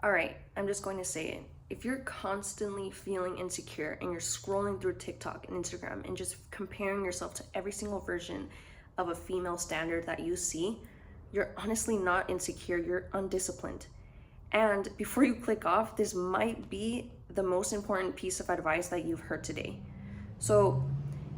All right, I'm just going to say it. If you're constantly feeling insecure and you're scrolling through TikTok and Instagram and just comparing yourself to every single version of a female standard that you see, you're honestly not insecure, you're undisciplined. And before you click off, this might be the most important piece of advice that you've heard today. So,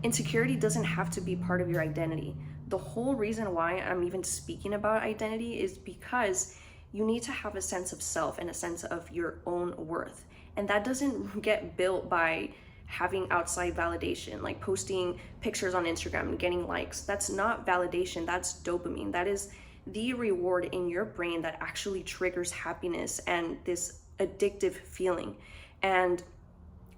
insecurity doesn't have to be part of your identity. The whole reason why I'm even speaking about identity is because you need to have a sense of self and a sense of your own worth. And that doesn't get built by having outside validation, like posting pictures on Instagram and getting likes. That's not validation, that's dopamine. That is the reward in your brain that actually triggers happiness and this addictive feeling. And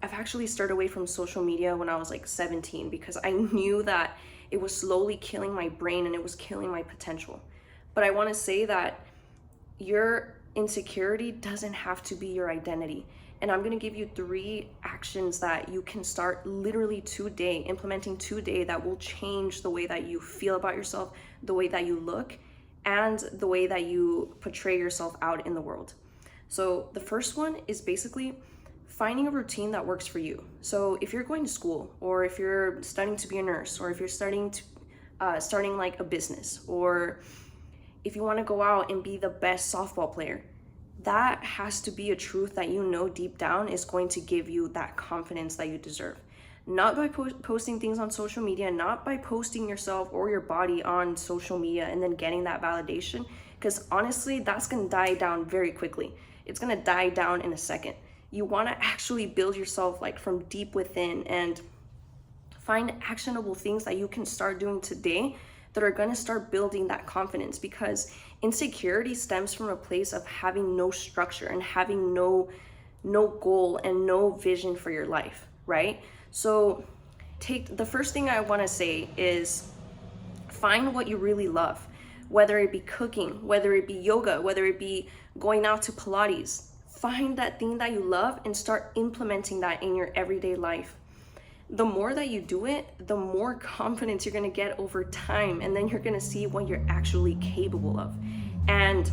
I've actually started away from social media when I was like 17 because I knew that it was slowly killing my brain and it was killing my potential. But I want to say that your insecurity doesn't have to be your identity. And I'm going to give you 3 actions that you can start literally today, implementing today, that will change the way that you feel about yourself, the way that you look, and the way that you portray yourself out in the world. So the first one is basically finding a routine that works for you. So if you're going to school, or if you're studying to be a nurse, or if you're starting like a business, or if you want to go out and be the best softball player, that has to be a truth that you know deep down is going to give you that confidence that you deserve. Not by posting things on social media, not by posting yourself or your body on social media and then getting that validation, because honestly, that's going to die down very quickly. It's going to die down in a second. You want to actually build yourself like from deep within and find actionable things that you can start doing today that are going to start building that confidence, because insecurity stems from a place of having no structure and having no goal and no vision for your life, right? So the first thing I want to say is find what you really love, whether it be cooking, whether it be yoga, whether it be going out to Pilates. Find that thing that you love and start implementing that in your everyday life. The more that you do it, the more confidence you're going to get over time, and then you're going to see what you're actually capable of. And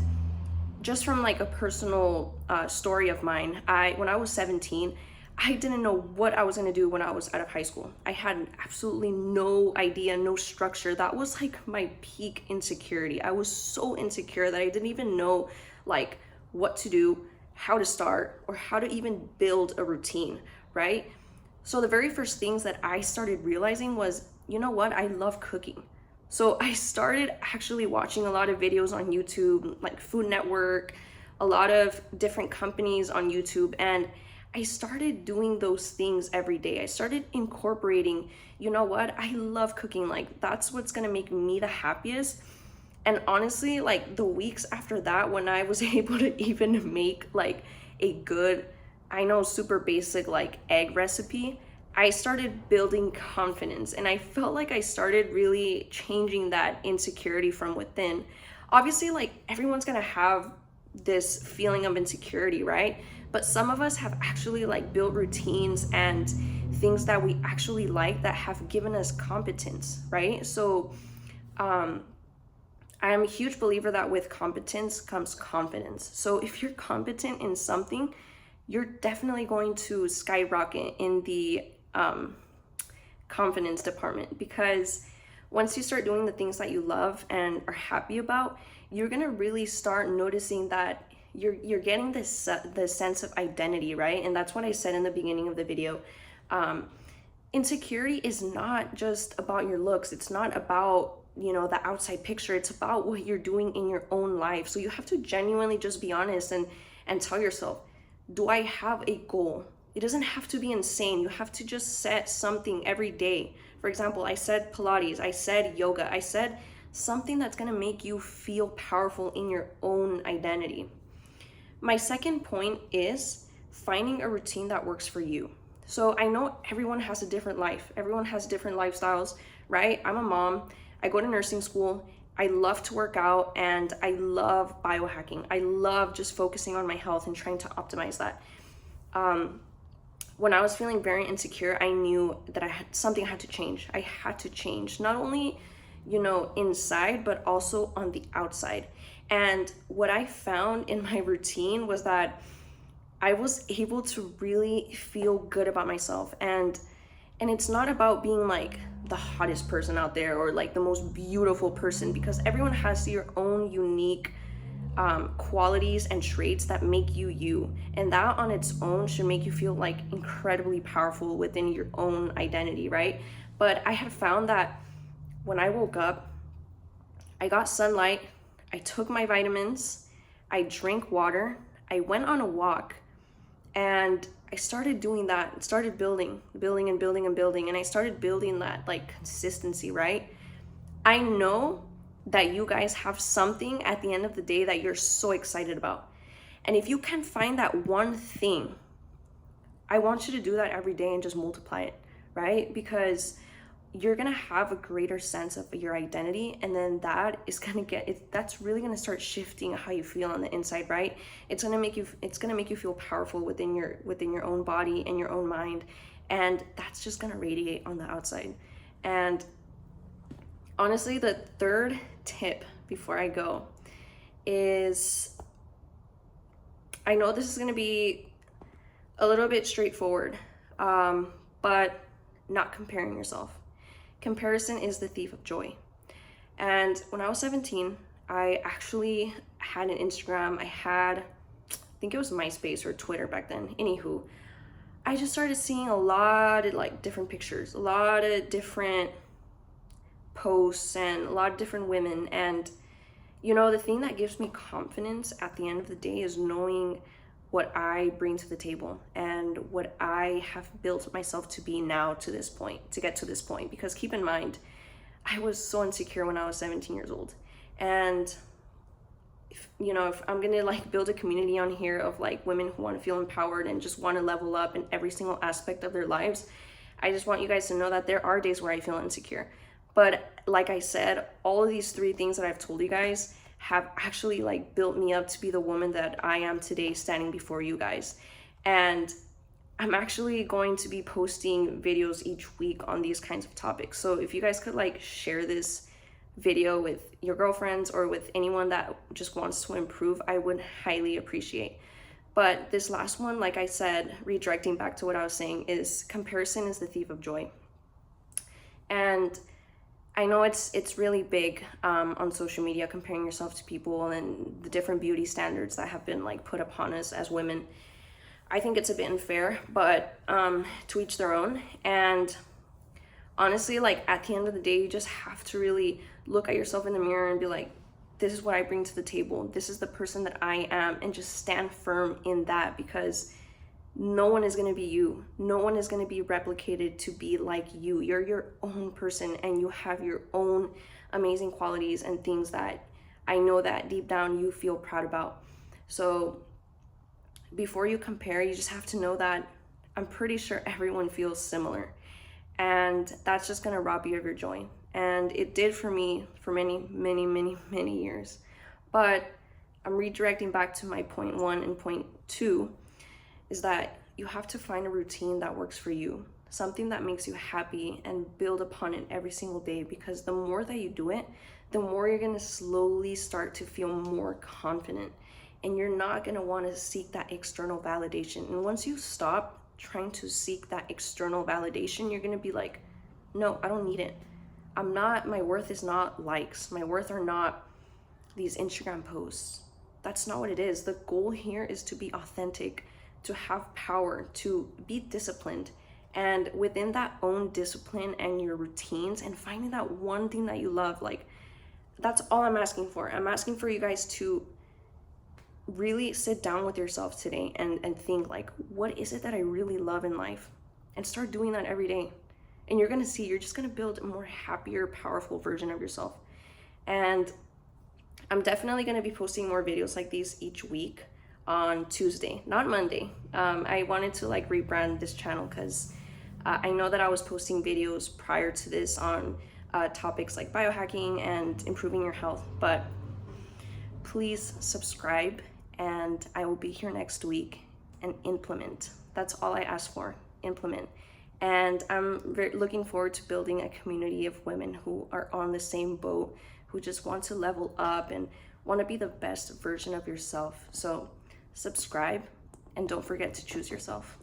just from like a personal story of mine, when I was 17, I didn't know what I was going to do when I was out of high school. I had absolutely no idea, no structure. That was like my peak insecurity. I was so insecure that I didn't even know like what to do, how to start, or how to even build a routine, right? So the very first things that I started realizing was, you know what, I love cooking. So I started actually watching a lot of videos on YouTube, like Food Network, a lot of different companies on YouTube, and I started doing those things every day. I started incorporating, you know what, I love cooking. Like that's what's gonna make me the happiest. And honestly, like the weeks after that, when I was able to even make like a good, I know, super basic like egg recipe, I started building confidence, and I felt like I started really changing that insecurity from within. Obviously, like everyone's gonna have this feeling of insecurity, right? But some of us have actually like built routines and things that we actually like that have given us competence, right? So I am a huge believer that with competence comes confidence. So if you're competent in something, you're definitely going to skyrocket in the confidence department, because once you start doing the things that you love and are happy about, you're gonna really start noticing that you're getting this sense of identity, right? And that's what I said in the beginning of the video. Insecurity is not just about your looks. It's not about, you know, the outside picture. It's about what you're doing in your own life. So you have to genuinely just be honest and tell yourself, do I have a goal? It doesn't have to be insane. You have to just set something every day. For example, I said Pilates, I said yoga, I said something that's gonna make you feel powerful in your own identity. My second point is finding a routine that works for you. So I know everyone has a different life. Everyone has different lifestyles, right? I'm a mom. I go to nursing school. I love to work out, and I love biohacking. I love just focusing on my health and trying to optimize that. When I was feeling very insecure, I knew that something had to change. I had to change, not only, you know, inside, but also on the outside. And what I found in my routine was that I was able to really feel good about myself. And it's not about being like the hottest person out there or like the most beautiful person, because everyone has your own unique qualities and traits that make you you, and that on its own should make you feel like incredibly powerful within your own identity, right? But I had found that when I woke up, I got sunlight, I took my vitamins, I drank water, I went on a walk, and I started doing that, started building and building and building, and I started building that like consistency, right? I know that you guys have something at the end of the day that you're so excited about. And if you can find that one thing, I want you to do that every day and just multiply it, right? Because you're gonna have a greater sense of your identity, and then that is gonna that's really gonna start shifting how you feel on the inside, right? It's gonna make you feel powerful within your own body and your own mind, and that's just gonna radiate on the outside. And honestly, the third tip before I go is, I know this is gonna be a little bit straightforward, but not comparing yourself. Comparison is the thief of joy. And when I was 17, I actually had an Instagram. I think it was MySpace or Twitter back then. Anywho, I just started seeing a lot of like different pictures, a lot of different posts, and a lot of different women. And you know, the thing that gives me confidence at the end of the day is knowing what I bring to the table and what I have built myself to be now to this point, to get to this point. Because keep in mind, I was so insecure when I was 17 years old. And if I'm gonna like build a community on here of like women who want to feel empowered and just want to level up in every single aspect of their lives, I just want you guys to know that there are days where I feel insecure. But like I said, all of these three things that I've told you guys have actually like built me up to be the woman that I am today, standing before you guys. And I'm actually going to be posting videos each week on these kinds of topics. So if you guys could like share this video with your girlfriends or with anyone that just wants to improve, I would highly appreciate. But this last one, like I said, redirecting back to what I was saying, is comparison is the thief of joy. And I know it's really big on social media, comparing yourself to people and the different beauty standards that have been like put upon us as women. I think it's a bit unfair, but to each their own. And honestly, like at the end of the day, you just have to really look at yourself in the mirror and be like, this is what I bring to the table. This is the person that I am, and just stand firm in that, because no one is going to be you. No one is going to be replicated to be like you. You're your own person, and you have your own amazing qualities and things that I know that deep down you feel proud about. So before you compare, you just have to know that I'm pretty sure everyone feels similar, and that's just going to rob you of your joy. And it did for me for many, many, many, many years. But I'm redirecting back to my point one and point two, is that you have to find a routine that works for you, something that makes you happy, and build upon it every single day. Because the more that you do it, the more you're going to slowly start to feel more confident, and you're not going to want to seek that external validation. And once you stop trying to seek that external validation, you're going to be like, no, I don't need it. My worth is not likes. My worth are not these Instagram posts. That's not what it is. The goal here is to be authentic, to have power, to be disciplined. And within that own discipline and your routines and finding that one thing that you love, like, that's all I'm asking for. I'm asking for you guys to really sit down with yourself today and think, like, what is it that I really love in life? And start doing that every day. And you're gonna see, you're just gonna build a more happier, powerful version of yourself. And I'm definitely gonna be posting more videos like these each week on Tuesday, not Monday. I wanted to like rebrand this channel because I know that I was posting videos prior to this on topics like biohacking and improving your health. But please subscribe, and I will be here next week and implement. That's all I ask for, implement. And I'm looking forward to building a community of women who are on the same boat, who just want to level up and want to be the best version of yourself. So subscribe and don't forget to choose yourself.